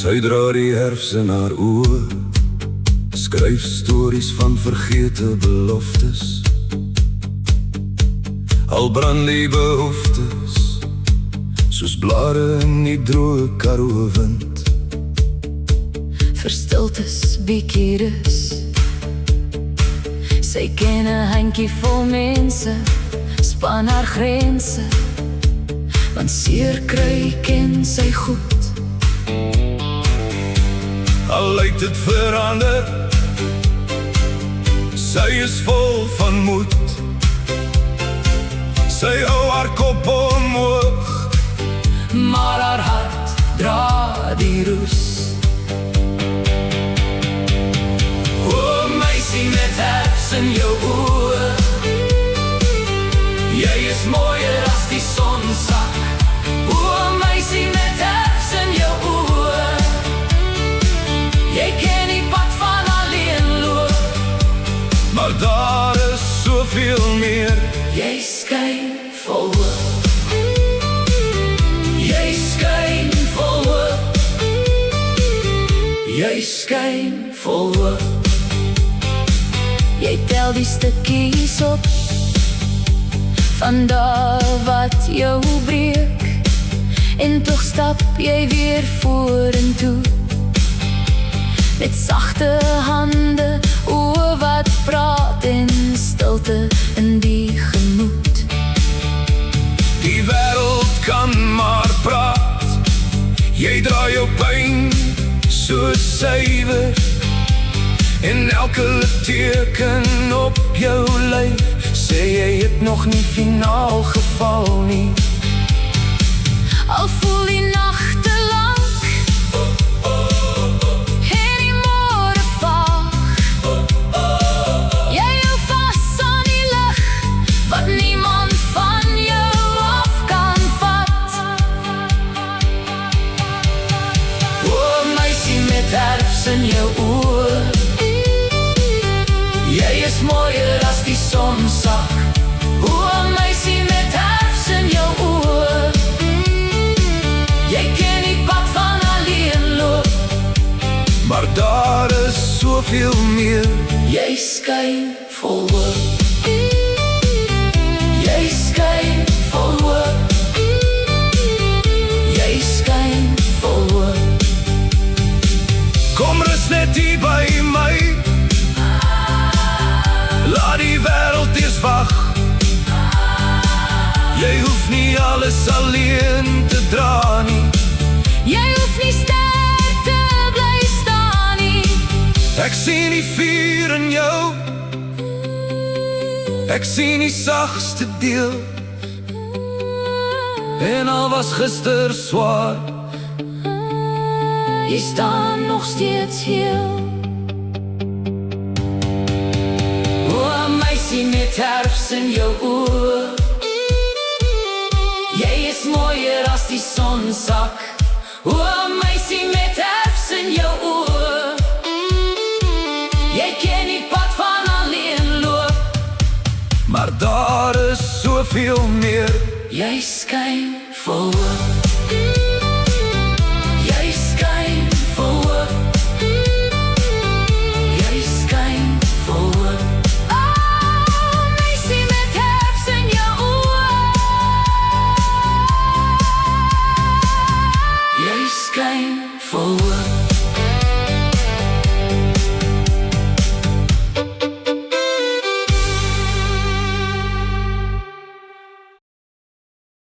Sy dra die herfs in haar oë, skryf stories van vergete beloftes. Al brand die behoeftes, soos blare in die droë Karoo wind. Vir stiltes bietjie rus. Sy ken 'n handjie vol mense, span haar grense, want seer kry ken sy goed. Al lyk dit verander, sy is vol van moed. Sy hou haar kop omhoog, maar haar hart dra die roes. O meisie met herfs in jou oë, jy is mooier as die sonsak. O meisie met herfs in jou oë, jy ken die pad van alleen loop, maar daar is soveel meer. jy skyn vol hoop. Jy skyn vol hoop, Jy skyn vol hoop. Jy tel die stukkies op van daar wat jou breek, en tog stap jy weer vorentoe met sagte hande, oë wat praat en stilte in die gemoed. die wêreld kan maar praat. Jy dra jou pyn so suiwer, en elke teken op jou lyf sê jy het nog nie finaal geval nie. Al voel die nagte lank en die môre vaag, jy hou vas aan die lig wat niemand van jou af kan vat. O meisie met herfs in jou oë, jy is mooier as die sonsak. O meisie met herfs in jou oë, jy ken die pad van alleen loop, Maar daar is soveel meer. jy skyn vol hoop. Jy skyn vol hoop. Jy skyn vol hoop. Kom rus net hier by my, laat die wêreld eers wag. Jy hoef nie alles alleen te dra nie. Jy hoef nie sterk te bly staan nie. Ek sien die vuur in jou, ek sien die sagste deel, en al was gister swaar, Jy staan nog steeds heel. O meisie met herfs in jou oë, jy is mooier as die sonsak. O meisie met herfs in jou oë, jy ken die pad van alleen loop, maar daar is soveel meer. jy